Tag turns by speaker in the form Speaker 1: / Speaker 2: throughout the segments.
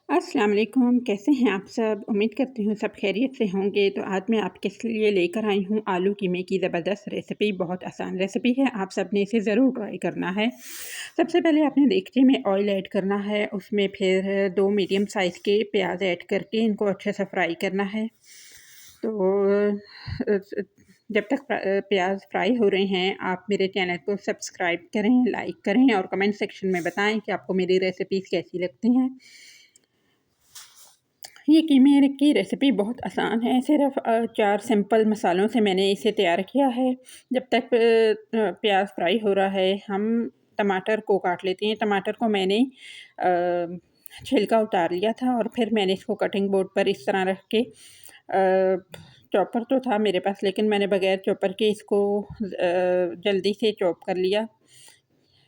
Speaker 1: अस्सलाम वालेकुम, कैसे हैं आप सब? उम्मीद करती हूँ सब खैरियत से होंगे। तो आज मैं आपके लिए लेकर आई हूँ आलू कीमे की ज़बरदस्त रेसिपी। बहुत आसान रेसिपी है, आप सब ने इसे ज़रूर ट्राई करना है। सबसे पहले आपने देगचे में ऑयल ऐड करना है, उसमें फिर 2 मीडियम साइज़ के प्याज ऐड करके इनको अच्छे से फ्राई करना है। तो जब तक प्याज फ्राई हो रहे हैं, आप मेरे चैनल को सब्सक्राइब करें, लाइक करें और कमेंट सेक्शन में बताएँ कि आपको मेरी रेसिपीज़ कैसी लगती हैं। ये कीमे की रेसिपी बहुत आसान है, सिर्फ़ 4 सिंपल मसालों से मैंने इसे तैयार किया है। जब तक प्याज़ फ्राई हो रहा है, हम टमाटर को काट लेते हैं। टमाटर को मैंने छिलका उतार लिया था और फिर मैंने इसको कटिंग बोर्ड पर इस तरह रख के चॉपर तो था मेरे पास, लेकिन मैंने बगैर चॉपर के इसको जल्दी से चॉप कर लिया।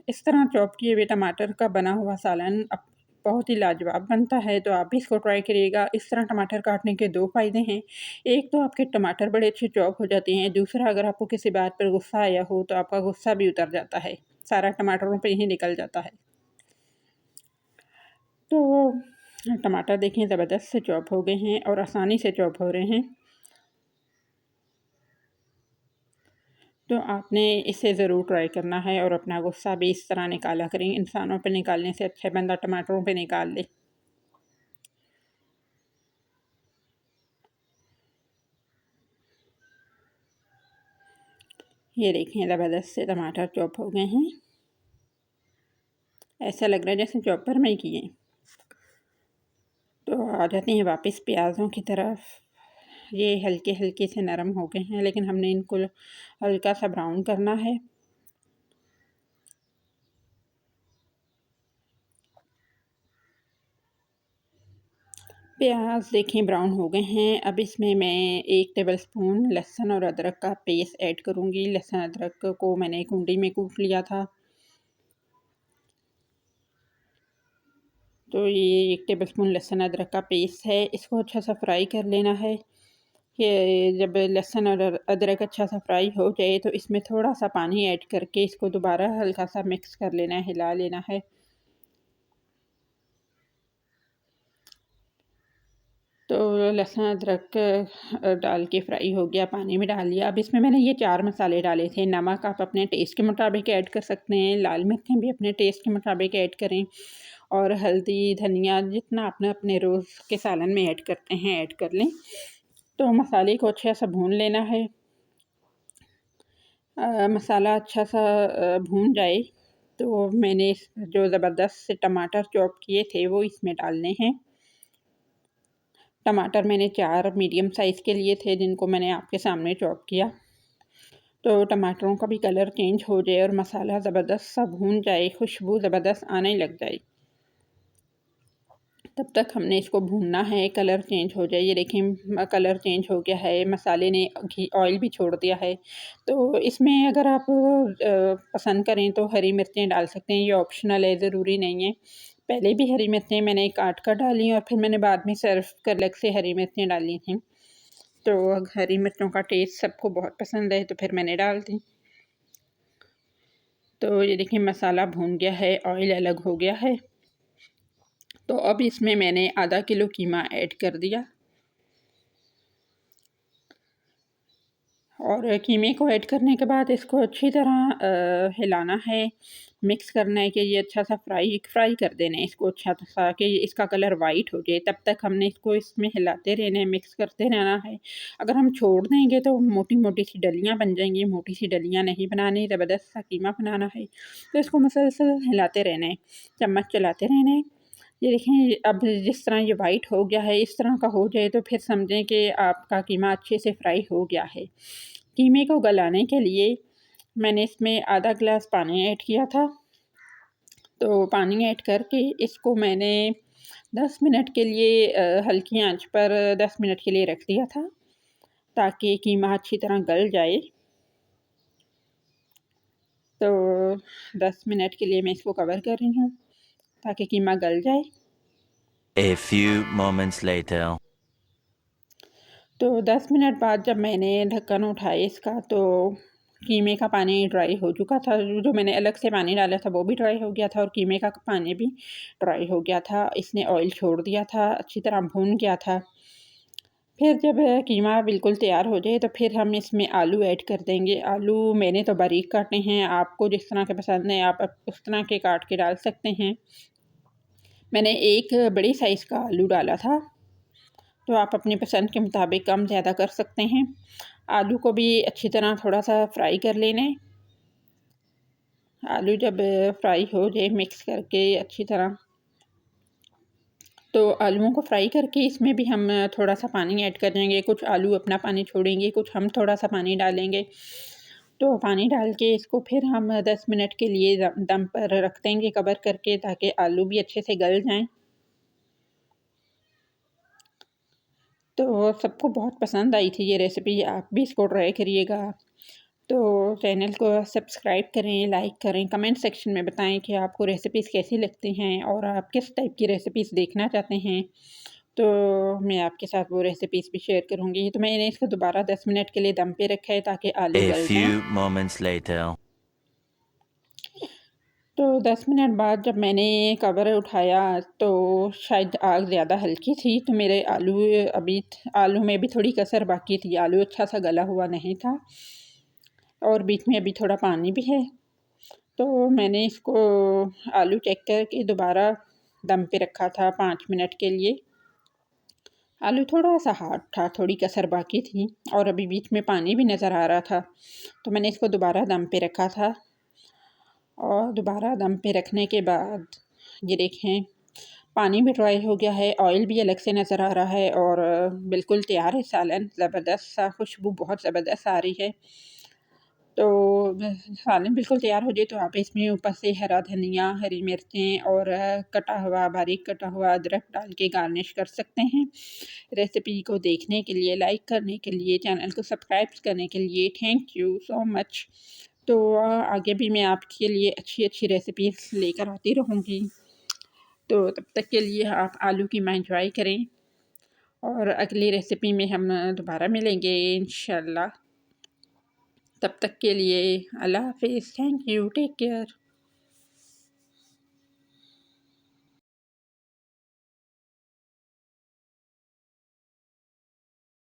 Speaker 1: इस तरह चॉप किए हुए टमाटर का बना हुआ सालन बहुत ही लाजवाब बनता है, तो आप भी इसको ट्राई करिएगा। इस तरह टमाटर काटने के 2 फ़ायदे हैं। एक तो आपके टमाटर बड़े अच्छे चॉप हो जाते हैं, दूसरा अगर आपको किसी बात पर गुस्सा आया हो, तो आपका गुस्सा भी उतर जाता है, सारा टमाटरों पे ही निकल जाता है। तो टमाटर देखें ज़बरदस्त से चॉप हो गए हैं और आसानी से चॉप हो रहे हैं। तो आपने इसे ज़रूर ट्राई करना है और अपना गुस्सा भी इस तरह निकाला करें। इंसानों पे निकालने से अच्छा बंदा टमाटरों पे निकाल ले। ये देखिए ज़बरदस्त से टमाटर चॉप हो गए हैं। ऐसा लग रहा है जैसे चॉपर में ही किए। तो आ जाते हैं वापस प्याज़ों की तरफ। ये हल्के-हल्के से नरम हो गए हैं, लेकिन हमने इनको हल्का सा ब्राउन करना है। प्याज़ देखें ब्राउन हो गए हैं। अब इसमें मैं 1 टेबलस्पून लहसुन और अदरक का पेस्ट ऐड करूँगी। लहसुन अदरक को मैंने कुंडी में कूट लिया था। तो ये 1 टेबलस्पून लहसुन अदरक का पेस्ट है, इसको अच्छा सा फ्राई कर लेना है। ये जब लहसुन और अदरक अच्छा सा फ्राई हो जाए, तो इसमें थोड़ा-सा पानी ऐड करके इसको दोबारा हल्का-सा मिक्स कर लेना है, हिला लेना है। तो लहसुन अदरक डाल के फ्राई हो गया, पानी में डाल दिया। अब इसमें मैंने ये 4 मसाले डाले थे। नमक आप अपने टेस्ट के मुताबिक ऐड कर सकते हैं, लाल मिर्चें भी अपने टेस्ट के मुताबिक ऐड करें और हल्दी, धनिया जितना आपने अपने रोज़ के सालन में ऐड करते हैं, ऐड कर लें। तो मसाले को अच्छा सा भून लेना है। मसाला अच्छा सा भून जाए, तो मैंने जो ज़बरदस्त से टमाटर चॉप किए थे, वो इसमें डालने हैं। टमाटर मैंने 4 मीडियम साइज़ के लिए थे, जिनको मैंने आपके सामने चॉप किया। तो टमाटरों का भी कलर चेंज हो जाए और मसाला ज़बरदस्त सा भून जाए, खुशबू ज़बरदस्त आने लग जाए, तब तक हमने इसको भूनना है। कलर चेंज हो जाए, ये देखें कलर चेंज हो गया है, मसाले ने घी ऑयल भी छोड़ दिया है। तो इसमें अगर आप पसंद करें तो हरी मिर्चें डाल सकते हैं, ये ऑप्शनल है, ज़रूरी नहीं है। पहले भी हरी मिर्चें मैंने काट कर डाली और फिर मैंने बाद में सर्व कर अलग से हरी मिर्चें डाली थी। तो हरी मिर्चों का टेस्ट सबको बहुत पसंद है, तो फिर मैंने डाल दी। तो ये देखिए मसाला भून गया है, ऑयल अलग हो गया है। तो अब इसमें मैंने आधा किलो कीमा ऐड कर दिया और कीमे को ऐड करने के बाद इसको अच्छी तरह हिलाना है, मिक्स करना है कि ये अच्छा सा फ्राई कर देना है इसको अच्छा सा कि इसका कलर वाइट हो जाए। तब तक हमने इसको इसमें हिलाते रहना है, मिक्स करते रहना है। अगर हम छोड़ देंगे तो मोटी-मोटी सी डलियाँ बन जाएँगी, मोटी सी डलियाँ नहीं बनानी, ज़बरदस्त सा कीमा बनाना है। तो इसको मुसलसल हिलाते रहना है, चम्मच चलाते रहना है। ये देखें अब जिस तरह ये वाइट हो गया है, इस तरह का हो जाए तो फिर समझें कि आपका कीमा अच्छे से फ्राई हो गया है। कीमे को गलाने के लिए मैंने इसमें आधा ग्लास पानी ऐड किया था। तो पानी ऐड करके इसको मैंने 10 मिनट के लिए हल्की आंच पर 10 मिनट के लिए रख दिया था, ताकि कीमा अच्छी तरह गल जाए। तो 10 मिनट के लिए मैं इसको कवर कर रही हूँ, ताकि कीमा गल जाए।
Speaker 2: A few moments later.
Speaker 1: तो 10 मिनट बाद जब मैंने ढक्कन उठाया इसका, तो कीमे का पानी ड्राई हो चुका था, जो मैंने अलग से पानी डाला था वो भी ड्राई हो गया था और कीमे का पानी भी ड्राई हो गया था। इसने ऑयल छोड़ दिया था, अच्छी तरह भून गया था। फिर जब कीमा बिल्कुल तैयार हो जाए तो फिर हम इसमें आलू ऐड कर देंगे। आलू मैंने तो बारीक काटे हैं, आपको जिस तरह के पसंद है आप उस तरह के काट के डाल सकते हैं। मैंने एक बड़ी साइज़ का आलू डाला था, तो आप अपनी पसंद के मुताबिक कम ज़्यादा कर सकते हैं। आलू को भी अच्छी तरह थोड़ा-सा फ्राई कर लेना है। आलू जब फ्राई हो जाए मिक्स करके अच्छी तरह, तो आलूओं को फ्राई करके इसमें भी हम थोड़ा-सा पानी ऐड कर देंगे। कुछ आलू अपना पानी छोड़ेंगे, कुछ हम थोड़ा-सा पानी डालेंगे। तो पानी डाल के इसको फिर हम 10 मिनट के लिए दम पर रख देंगे कवर करके, ताकि आलू भी अच्छे से गल जाएँ। तो सबको बहुत पसंद आई थी ये रेसिपी, आप भी इसको ट्राई करिएगा। तो चैनल को सब्सक्राइब करें, लाइक करें, कमेंट सेक्शन में बताएं कि आपको रेसिपीज़ कैसी लगती हैं और आप किस टाइप की रेसिपीज़ देखना चाहते हैं। तो मैं आपके साथ वो रेसिपीज़ भी शेयर करूँगी। तो मैंने इसको दोबारा 10 मिनट के लिए दम पे रखा है ताकि आलू
Speaker 2: A
Speaker 1: गल जाएँ।
Speaker 2: few moments later.
Speaker 1: तो 10 मिनट बाद जब मैंने कवर उठाया तो शायद आग ज़्यादा हल्की थी, तो मेरे आलू में भी थोड़ी कसर बाकी थी। आलू अच्छा सा गला हुआ नहीं था और बीच में अभी थोड़ा पानी भी है। तो मैंने इसको आलू चेक करके दोबारा दम पे रखा था 5 मिनट के लिए। आलू थोड़ा-सा हार्ड था, थोड़ी कसर बाकी थी और अभी बीच में पानी भी नज़र आ रहा था। तो मैंने इसको दोबारा दम पे रखा था और दोबारा दम पे रखने के बाद ये देखें पानी भी ड्राई हो गया है, ऑयल भी अलग से नज़र आ रहा है और बिल्कुल तैयार है सालन। ज़बरदस्त सा खुशबू बहुत ज़बरदस्त आ रही है। तो सालन बिल्कुल तैयार हो जाए तो आप इसमें ऊपर से हरा धनिया, हरी मिर्चें और बारीक कटा हुआ अदरक डाल के गार्निश कर सकते हैं। रेसिपी को देखने के लिए, लाइक करने के लिए, चैनल को सब्सक्राइब करने के लिए थैंक यू सो मच। तो आगे भी मैं आपके लिए अच्छी-अच्छी रेसिपीज़ लेकर आती रहूँगी। तो तब तक के लिए आप आलू कीमा एन्जॉय करें और अगली रेसिपी में हम दोबारा मिलेंगे इंशाल्लाह। तब तक के लिए अल्लाह हाफ़िज़, थैंक यू, टेक केयर।